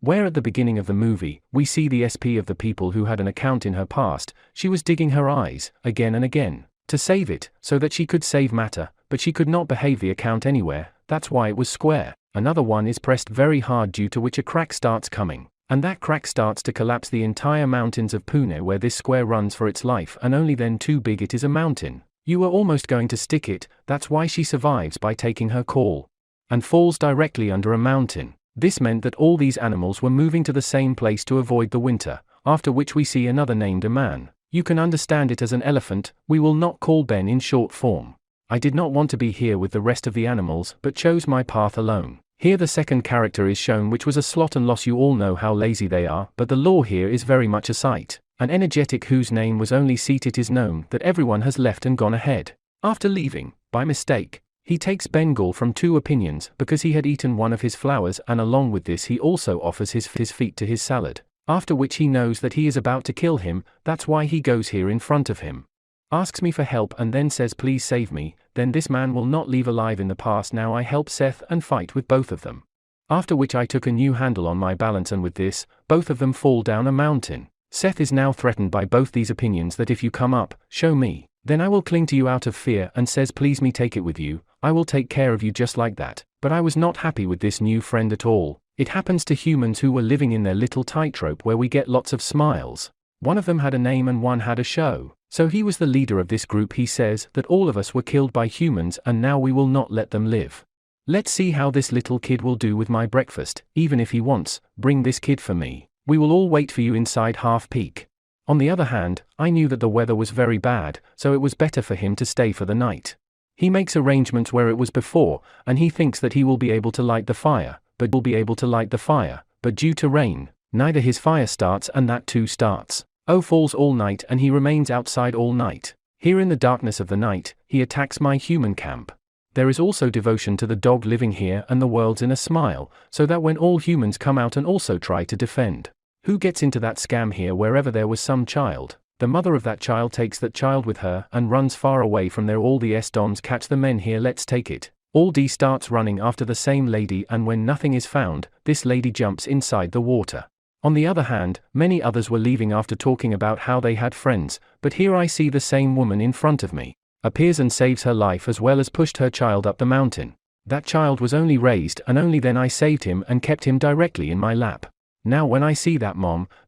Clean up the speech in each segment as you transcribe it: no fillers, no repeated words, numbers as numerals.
Where at the beginning of the movie, we see the SP of the people who had an account in her past, she was digging her eyes, again and again, to save it, so that she could save matter, but she could not behave the account anywhere, that's why it was square. Another one is pressed very hard due to which a crack starts coming, and that crack starts to collapse the entire mountains of Pune where this square runs for its life and only then too big it is a mountain. You were almost going to stick it, that's why she survives by taking her call. And falls directly under a mountain. This meant that all these animals were moving to the same place to avoid the winter, after which we see another named a man. You can understand it as an elephant, we will not call Ben in short form. I did not want to be here with the rest of the animals, but chose my path alone. Here the second character is shown, which was a slot and loss. You all know how lazy they are, but the law here is very much a sight. An energetic whose name was only Seat. It is known that everyone has left and gone ahead. After leaving, by mistake, he takes Bengal from two opinions because he had eaten one of his flowers, and along with this he also offers his feet to his salad. After which he knows that he is about to kill him, that's why he goes here in front of him. Asks me for help and then says please save me, then this man will not leave alive in the past. Now I help Seth and fight with both of them. After which I took a new handle on my balance and with this, both of them fall down a mountain. Seth is now threatened by both these opinions that if you come up, show me, then I will cling to you out of fear and says please me take it with you, I will take care of you just like that. But I was not happy with this new friend at all. It happens to humans who were living in their little tightrope where we get lots of smiles. One of them had a name and one had a show. So he was the leader of this group. He says that all of us were killed by humans and now we will not let them live. Let's see how this little kid will do with my breakfast, even if he wants, bring this kid for me. We will all wait for you inside Half Peak. On the other hand, I knew that the weather was very bad, so it was better for him to stay for the night. He makes arrangements where it was before, and he thinks that he will be able to light the fire, but due to rain, neither his fire starts and that too starts. Falls all night and he remains outside all night. Here in the darkness of the night, he attacks my human camp. There is also devotion to the dog living here and the world's in a smile, so that when all humans come out and also try to defend. Who gets into that scam here? Wherever there was some child, the mother of that child takes that child with her and runs far away from there. All the S-Dons catch the men here, let's take it. All D starts running after the same lady and when nothing is found, this lady jumps inside the water. On the other hand, many others were leaving after talking about how they had friends, but here I see the same woman in front of me. Appears and saves her life as well as pushed her child up the mountain. That child was only raised and only then I saved him and kept him directly in my lap. Now when I see that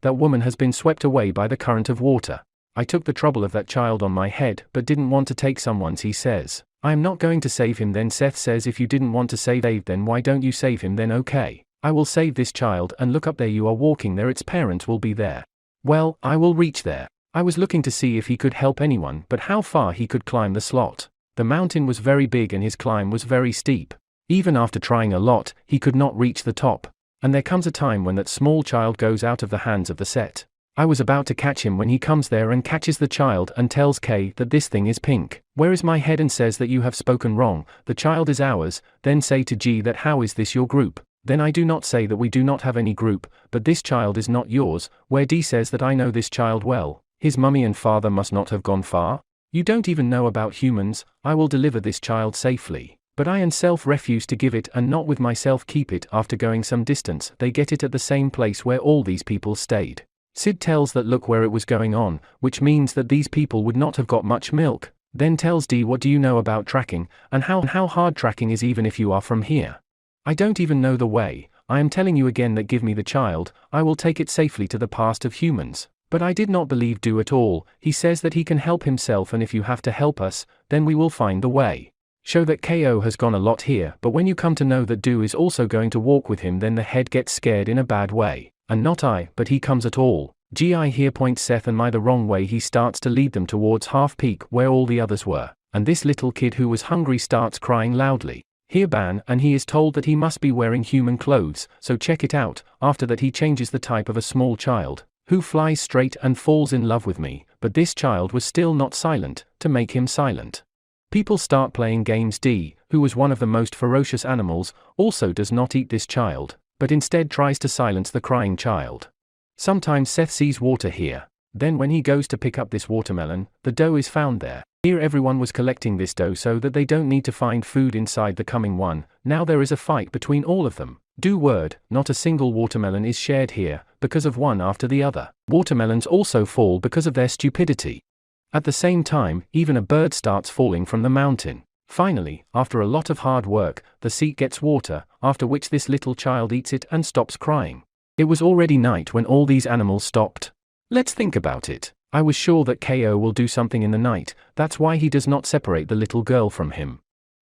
that woman has been swept away by the current of water. I took the trouble of that child on my head but didn't want to take someone's. He says, I am not going to save him. Then Seth says if you didn't want to save Dave then why don't you save him then? Okay, I will save this child and look up there you are walking there, its parents will be there. Well, I will reach there. I was looking to see if he could help anyone but how far he could climb the slot. The mountain was very big and his climb was very steep. Even after trying a lot, he could not reach the top. And there comes a time when that small child goes out of the hands of the set. I was about to catch him when he comes there and catches the child and tells Kay that this thing is pink. Where is my head? And says that you have spoken wrong, the child is ours. Then say to G that how is this your group? Then I do not say that we do not have any group, but this child is not yours. Where D says that I know this child well, his mummy and father must not have gone far. You don't even know about humans. I will deliver this child safely. But I and Self refuse to give it and not with myself keep it. After going some distance they get it at the same place where all these people stayed. Sid tells that look where it was going on, which means that these people would not have got much milk. Then tells D what do you know about tracking, and how hard tracking is even if you are from here. I don't even know the way. I am telling you again that give me the child, I will take it safely to the past of humans. But I did not believe Do at all. He says that he can help himself and if you have to help us, then we will find the way. Show that KO has gone a lot here, but when you come to know that Do is also going to walk with him then the head gets scared in a bad way. And not I, but he comes at all. GI here points Seth and my the wrong way. He starts to lead them towards Half Peak where all the others were, and this little kid who was hungry starts crying loudly. Here Ban and he is told that he must be wearing human clothes, so check it out. After that he changes the type of a small child, who flies straight and falls in love with me, but this child was still not silent, to make him silent. People start playing games. D, who was one of the most ferocious animals, also does not eat this child, but instead tries to silence the crying child. Sometimes Seth sees water here. Then when he goes to pick up this watermelon, the dough is found there. Here everyone was collecting this dough so that they don't need to find food inside the coming one. Now there is a fight between all of them. Do word, not a single watermelon is shared here, because of one after the other. Watermelons also fall because of their stupidity. At the same time, even a bird starts falling from the mountain. Finally, after a lot of hard work, the seat gets water, after which this little child eats it and stops crying. It was already night when all these animals stopped. Let's think about it. I was sure that KO will do something in the night, that's why he does not separate the little girl from him.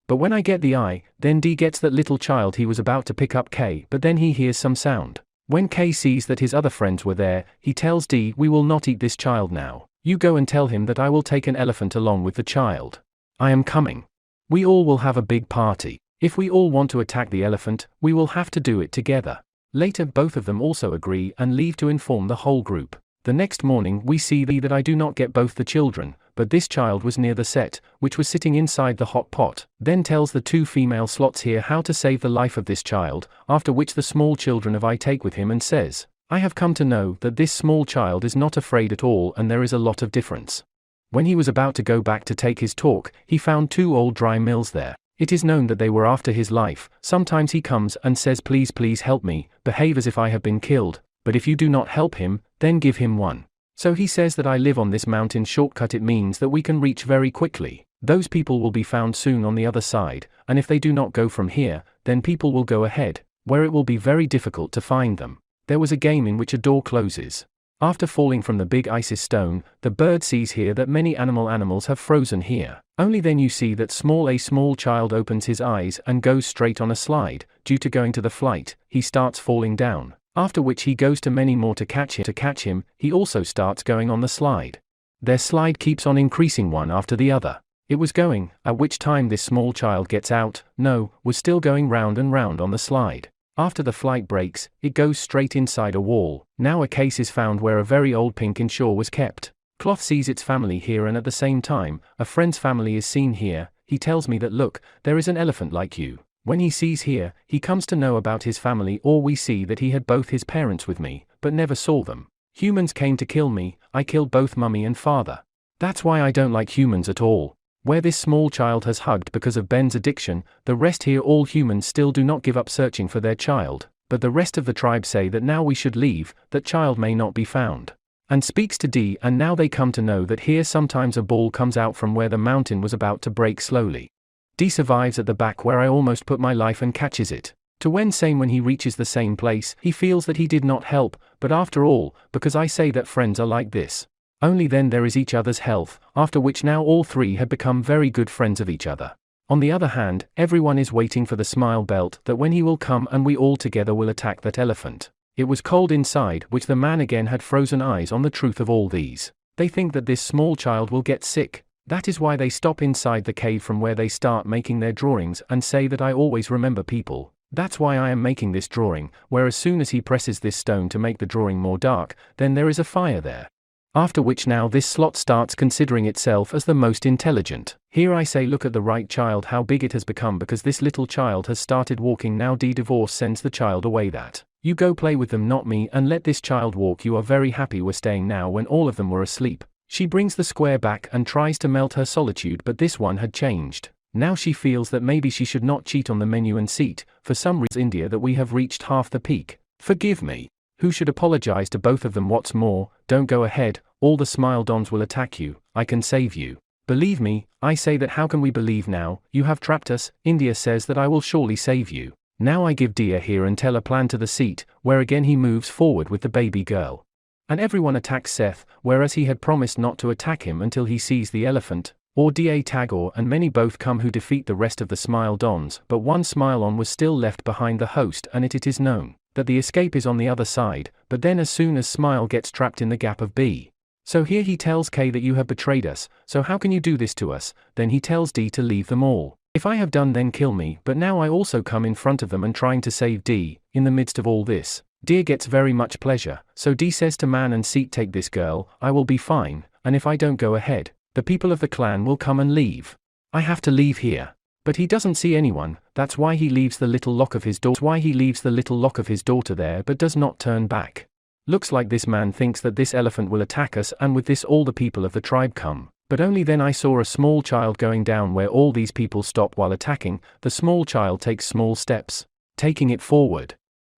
But when I get the eye, then D gets that little child. He was about to pick up K, but then he hears some sound. When K sees that his other friends were there, he tells D, "We will not eat this child now. You go and tell him that I will take an elephant along with the child. I am coming. We all will have a big party. If we all want to attack the elephant, we will have to do it together." Later both of them also agree and leave to inform the whole group. The next morning we see that I do not get both the children, but this child was near the set, which was sitting inside the hot pot, then tells the two female slots here how to save the life of this child, after which the small children of I take with him and says, "I have come to know that this small child is not afraid at all and there is a lot of difference." When he was about to go back to take his talk, he found two old dry mills there. It is known that they were after his life. Sometimes he comes and says, "Please, please help me, behave as if I have been killed, but if you do not help him, then give him one." So he says that I live on this mountain shortcut. It means that we can reach very quickly. Those people will be found soon on the other side, and if they do not go from here, then people will go ahead, where it will be very difficult to find them. There was a game in which a door closes. After falling from the big Isis stone, the bird sees here that many animals have frozen here. Only then you see that a small child opens his eyes and goes straight on a slide. Due to going to the flight, he starts falling down. After which he goes to many more to catch him, he also starts going on the slide. Their slide keeps on increasing one after the other. It was going, at which time this small child gets out, was still going round and round on the slide. After the flight breaks, it goes straight inside a wall. Now a case is found where a very old pink inshore was kept. Cloth sees its family here and at the same time, a friend's family is seen here. He tells me that look, there is an elephant like you. When he sees here, he comes to know about his family, or we see that he had both his parents with me, but never saw them. Humans came to kill me, I killed both mummy and father. That's why I don't like humans at all. Where this small child has hugged because of Ben's addiction, the rest here all humans still do not give up searching for their child, but the rest of the tribe say that now we should leave, that child may not be found. And speaks to D, and now they come to know that here sometimes a ball comes out from where the mountain was about to break slowly. D survives at the back where I almost put my life and catches it. To when he reaches the same place, he feels that he did not help, but after all, because I say that friends are like this. Only then there is each other's health, after which now all three had become very good friends of each other. On the other hand, everyone is waiting for the smile belt, that when he will come and we all together will attack that elephant. It was cold inside, which the man again had frozen eyes on the truth of all these. They think that this small child will get sick. That is why they stop inside the cave from where they start making their drawings and say that I always remember people. That's why I am making this drawing, where as soon as he presses this stone to make the drawing more dark, then there is a fire there. After which now this slot starts considering itself as the most intelligent. Here I say look at the right child how big it has become because this little child has started walking now. Divorce sends the child away that. You go play with them not me and let this child walk. You are very happy we're staying now when all of them were asleep. She brings the square back and tries to melt her solitude but this one had changed. Now she feels that maybe she should not cheat on the menu and seat, for some reason India that we have reached half the peak. Forgive me. Who should apologize to both of them. What's more, don't go ahead, all the smile dons will attack you, I can save you. Believe me, I say that how can we believe now, you have trapped us. India says that I will surely save you. Now I give Dia here and tell a plan to the seat, where again he moves forward with the baby girl. And everyone attacks Seth, whereas he had promised not to attack him until he sees the elephant, or Da Tagore and many both come who defeat the rest of the smile dons, but one smile on was still left behind the host and it is known that the escape is on the other side, but then as soon as Smile gets trapped in the gap of B. So here he tells K that you have betrayed us, so how can you do this to us? Then he tells D to leave them all. If I have done then kill me, but now I also come in front of them and trying to save D. In the midst of all this, Deer gets very much pleasure, so D says to man and seat take this girl, I will be fine, and if I don't go ahead, the people of the clan will come and leave. I have to leave here. But he doesn't see anyone, that's why he leaves the little lock of his daughter there but does not turn back. Looks like this man thinks that this elephant will attack us and with this all the people of the tribe come. But only then I saw a small child going down where all these people stop while attacking. The small child takes small steps, taking it forward.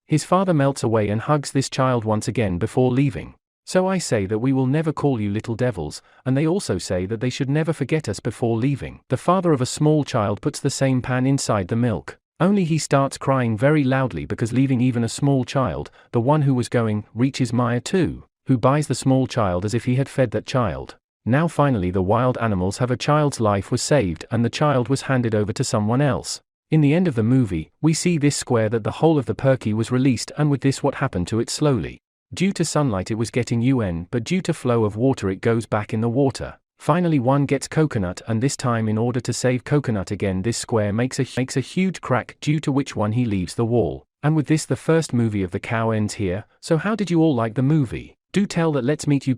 His father melts away and hugs this child once again before leaving. So I say that we will never call you little devils, and they also say that they should never forget us before leaving. The father of a small child puts the same pan inside the milk. Only he starts crying very loudly because leaving even a small child, the one who was going, reaches Maya too, who buys the small child as if he had fed that child. Now finally the wild animals have a child's life was saved and the child was handed over to someone else. In the end of the movie, we see this square that the whole of the perky was released, and with this what happened to it slowly. Due to sunlight it was getting UN, but due to flow of water it goes back in the water. Finally one gets coconut, and this time in order to save coconut again this square makes a huge crack, due to which one he leaves the wall. And with this the first movie of the cow ends here. So how did you all like the movie? Do tell that. Let's meet you